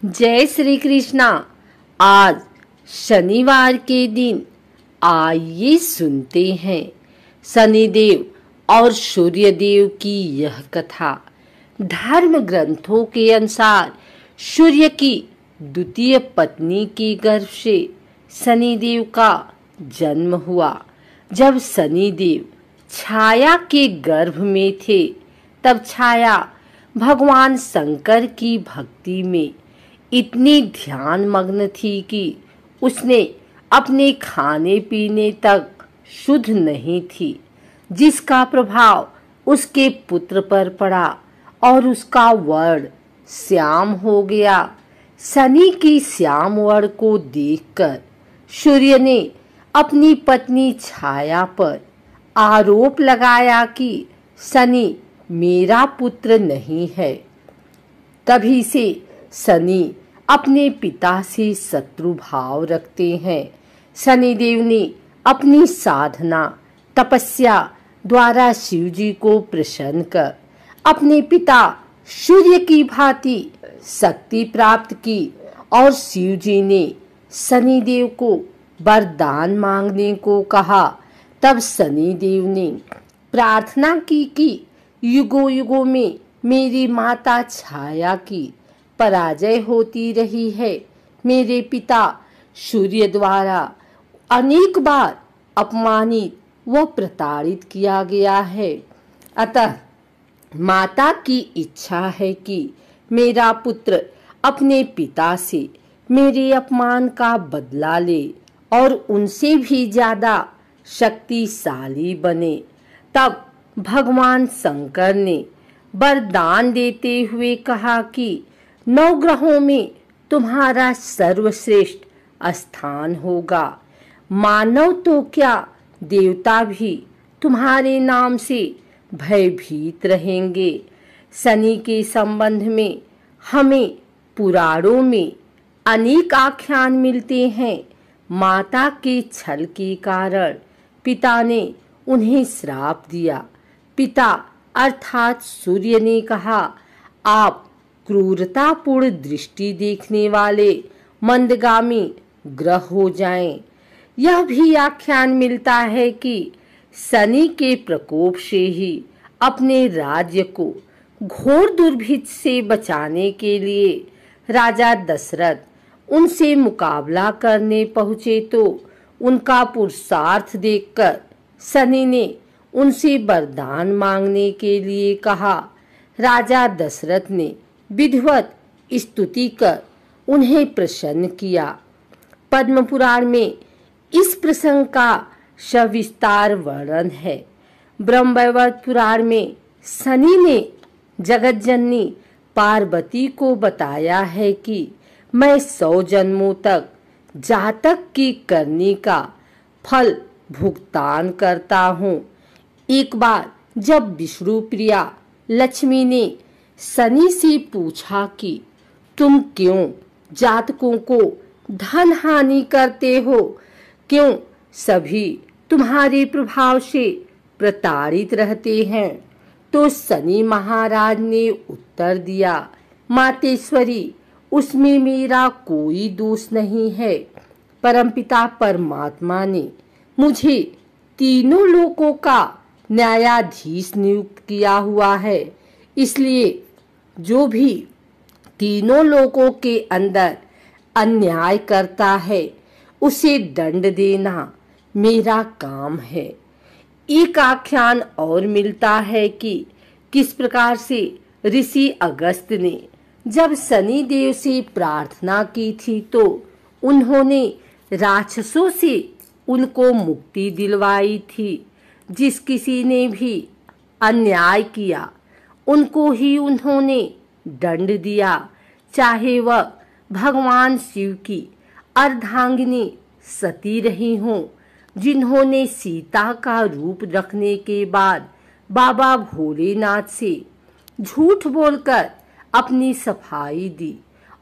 जय श्री कृष्णा। आज शनिवार के दिन आइए सुनते हैं शनिदेव और सूर्यदेव की यह कथा। धर्म ग्रंथों के अनुसार सूर्य की द्वितीय पत्नी के गर्भ से शनिदेव का जन्म हुआ। जब शनिदेव छाया के गर्भ में थे तब छाया भगवान शंकर की भक्ति में इतनी ध्यान मग्न थी कि उसने अपने खाने पीने तक शुद्ध नहीं थी, जिसका प्रभाव उसके पुत्र पर पड़ा और उसका वर्ण श्याम हो गया। शनि की श्याम वर्ण को देखकर सूर्य ने अपनी पत्नी छाया पर आरोप लगाया कि शनि मेरा पुत्र नहीं है। तभी से शनि अपने पिता से शत्रु भाव रखते हैं। शनिदेव ने अपनी साधना तपस्या द्वारा शिव जी को प्रसन्न कर अपने पिता सूर्य की भांति शक्ति प्राप्त की और शिव जी ने शनिदेव को वरदान मांगने को कहा। तब शनिदेव ने प्रार्थना की कि युगों युगों में मेरी माता छाया की पराजय होती रही है। मेरे पिता सूर्य द्वारा अनेक बार अपमानित व प्रताड़ित किया गया है। अतः माता की इच्छा है कि मेरा पुत्र अपने पिता से मेरे अपमान का बदला ले और उनसे भी ज्यादा शक्तिशाली बने। तब भगवान शंकर ने वरदान देते हुए कहा कि 9 ग्रहों में तुम्हारा सर्वश्रेष्ठ स्थान होगा। मानव तो क्या, देवता भी तुम्हारे नाम से भयभीत रहेंगे। शनि के संबंध में हमें पुराणों में अनेक आख्यान मिलते हैं। माता के छल के कारण पिता ने उन्हें श्राप दिया। पिता अर्थात सूर्य ने कहा, आप क्रूरतापूर्ण दृष्टि देखने वाले मंदगामी ग्रह हो जाएं। यह भी आख्यान मिलता है कि शनि के प्रकोप से ही अपने राज्य को घोर दुर्भिक्ष से बचाने के लिए राजा दशरथ उनसे मुकाबला करने पहुंचे तो उनका पुरुषार्थ देखकर शनि ने उनसे वरदान मांगने के लिए कहा। राजा दशरथ ने विधिवत स्तुति कर उन्हें प्रसन्न किया। पद्म पुराण में इस प्रसंग का सविस्तार वर्णन है। ब्रह्मवैवर्त पुराण में शनि ने जगतजननी पार्वती को बताया है कि मैं 100 जन्मों तक जातक की करनी का फल भुगतान करता हूँ। एक बार जब विष्णु प्रिया लक्ष्मी ने शनि से पूछा कि तुम क्यों जातकों को धन हानि करते हो, क्यों सभी तुम्हारे प्रभाव से प्रताड़ित रहते हैं, तो शनि महाराज ने उत्तर दिया, मातेश्वरी, उसमें मेरा कोई दोष नहीं है। परमपिता परमात्मा ने मुझे तीनों लोकों का न्यायाधीश नियुक्त किया हुआ है, इसलिए जो भी तीनों लोकों के अंदर अन्याय करता है उसे दंड देना मेरा काम है। एक आख्यान और मिलता है कि किस प्रकार से ऋषि अगस्त ने जब शनि देव से प्रार्थना की थी तो उन्होंने राक्षसों से उनको मुक्ति दिलवाई थी। जिस किसी ने भी अन्याय किया उनको ही उन्होंने दंड दिया, चाहे वह भगवान शिव की अर्धांगिनी सती रही हों, जिन्होंने सीता का रूप रखने के बाद बाबा भोलेनाथ से झूठ बोलकर अपनी सफाई दी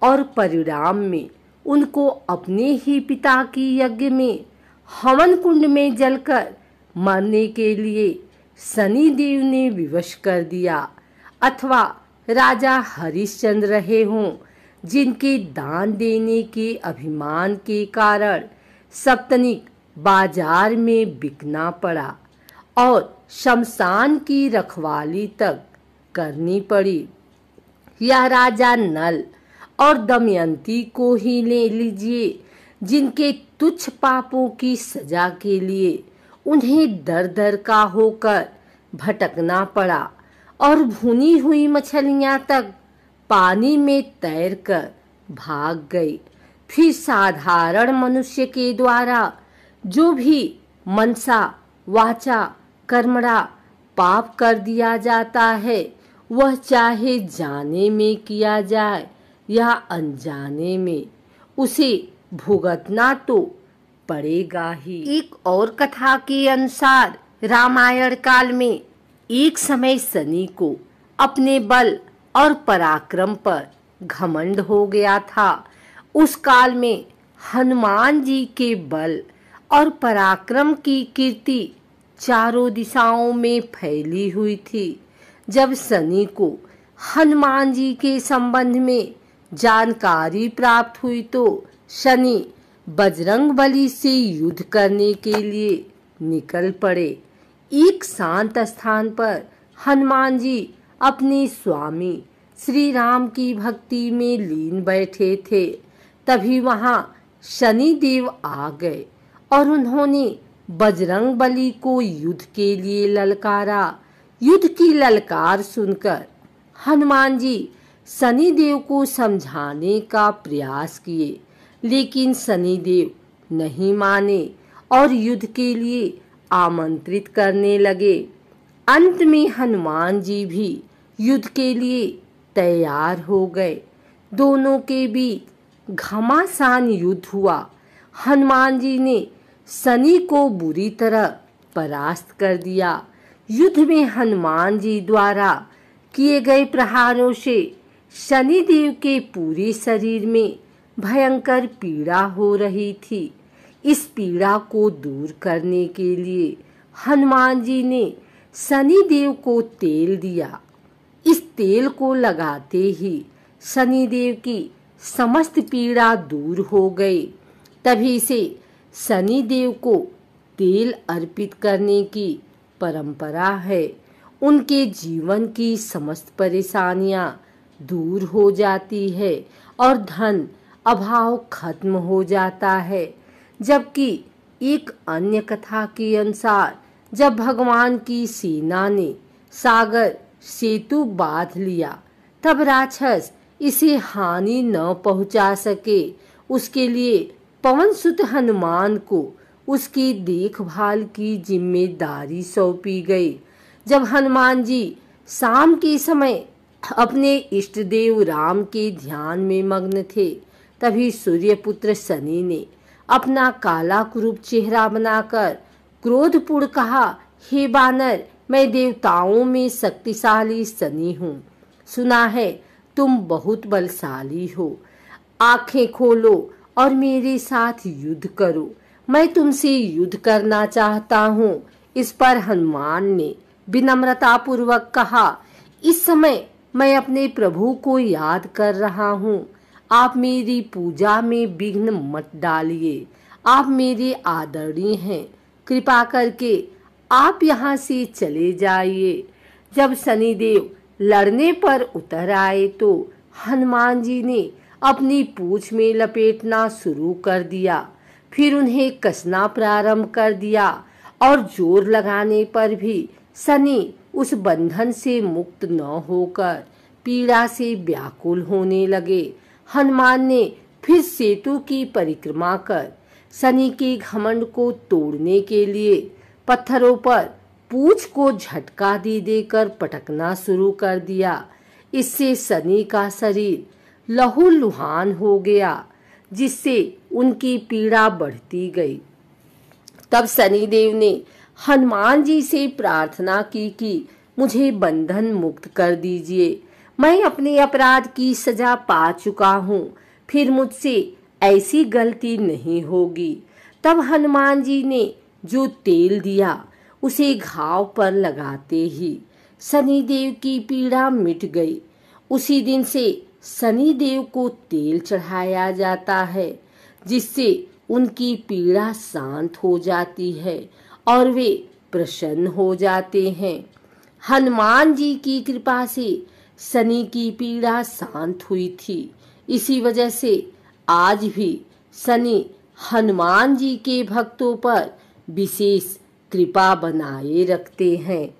और परिणाम में उनको अपने ही पिता की यज्ञ में हवन कुंड में जलकर मरने के लिए शनि देव ने विवश कर दिया। अथवा राजा हरिश्चंद्र रहे हों, जिनके दान देने के अभिमान के कारण सप्तनिक बाजार में बिकना पड़ा और शमशान की रखवाली तक करनी पड़ी। यह राजा नल और दमयंती को ही ले लीजिए, जिनके तुच्छ पापों की सजा के लिए उन्हें दर दर का होकर भटकना पड़ा और भुनी हुई मछलियां तक पानी में तैरकर भाग गई। फिर साधारण मनुष्य के द्वारा जो भी मनसा वाचा कर्मणा पाप कर दिया जाता है, वह चाहे जाने में किया जाए या अनजाने में, उसे भुगतना तो पड़ेगा ही। एक और कथा के अनुसार रामायण काल में एक समय शनि को अपने बल और पराक्रम पर घमंड हो गया था। उस काल में हनुमान जी के बल और पराक्रम की कीर्ति चारों दिशाओं में फैली हुई थी। जब शनि को हनुमान जी के संबंध में जानकारी प्राप्त हुई तो शनि बजरंगबली से युद्ध करने के लिए निकल पड़े। एक शांत स्थान पर हनुमान जी अपने स्वामी श्री राम की भक्ति में लीन बैठे थे। तभी वहां शनि देव आ गए और उन्होंने बजरंगबली को युद्ध के लिए ललकारा। युद्ध की ललकार सुनकर हनुमान जी शनि देव को समझाने का प्रयास किए, लेकिन शनि देव नहीं माने और युद्ध के लिए आमंत्रित करने लगे। अंत में हनुमान जी भी युद्ध के लिए तैयार हो गए। दोनों के बीच घमासान युद्ध हुआ। हनुमान जी ने शनि को बुरी तरह परास्त कर दिया। युद्ध में हनुमान जी द्वारा किए गए प्रहारों से शनि देव के पूरे शरीर में भयंकर पीड़ा हो रही थी। इस पीड़ा को दूर करने के लिए हनुमान जी ने शनि देव को तेल दिया। इस तेल को लगाते ही शनि देव की समस्त पीड़ा दूर हो गई। तभी से शनि देव को तेल अर्पित करने की परंपरा है। उनके जीवन की समस्त परेशानियां दूर हो जाती है और धन अभाव खत्म हो जाता है। जबकि एक अन्य कथा के अनुसार जब भगवान की सेना ने सागर सेतु बांध लिया, तब राक्षस इसे हानि न पहुंचा सके, उसके लिए पवन सुत हनुमान को उसकी देखभाल की जिम्मेदारी सौंपी गई। जब हनुमान जी शाम के समय अपने इष्ट देव राम के ध्यान में मग्न थे, तभी सूर्यपुत्र शनि ने अपना काला कुरूप चेहरा बनाकर क्रोधपूर्ण कहा, हे बानर, मैं देवताओं में शक्तिशाली शनि हूँ। सुना है तुम बहुत बलशाली हो। आंखें खोलो और मेरे साथ युद्ध करो। मैं तुमसे युद्ध करना चाहता हूँ। इस पर हनुमान ने विनम्रता पूर्वक कहा, इस समय मैं अपने प्रभु को याद कर रहा हूँ। आप मेरी पूजा में विघ्न मत डालिए। आप मेरे आदरणीय हैं। कृपा करके आप यहाँ से चले जाइए। जब शनिदेव लड़ने पर उतर आए तो हनुमान जी ने अपनी पूंछ में लपेटना शुरू कर दिया। फिर उन्हें कसना प्रारंभ कर दिया और जोर लगाने पर भी शनि उस बंधन से मुक्त न होकर पीड़ा से व्याकुल होने लगे। हनुमान ने फिर सेतु की परिक्रमा कर शनि के घमंड को तोड़ने के लिए पत्थरों पर पूंछ को झटका दे देकर पटकना शुरू कर दिया। इससे शनि का शरीर लहूलुहान हो गया, जिससे उनकी पीड़ा बढ़ती गई। तब शनिदेव ने हनुमान जी से प्रार्थना की कि मुझे बंधन मुक्त कर दीजिए। मैं अपने अपराध की सजा पा चुका हूँ, फिर मुझसे ऐसी गलती नहीं होगी। तब हनुमान जी ने जो तेल दिया उसे घाव पर लगाते ही शनिदेव की पीड़ा मिट गई। उसी दिन से शनि देव को तेल चढ़ाया जाता है, जिससे उनकी पीड़ा शांत हो जाती है और वे प्रसन्न हो जाते हैं। हनुमान जी की कृपा से शनि की पीड़ा शांत हुई थी। इसी वजह से आज भी शनि हनुमान जी के भक्तों पर विशेष कृपा बनाए रखते हैं।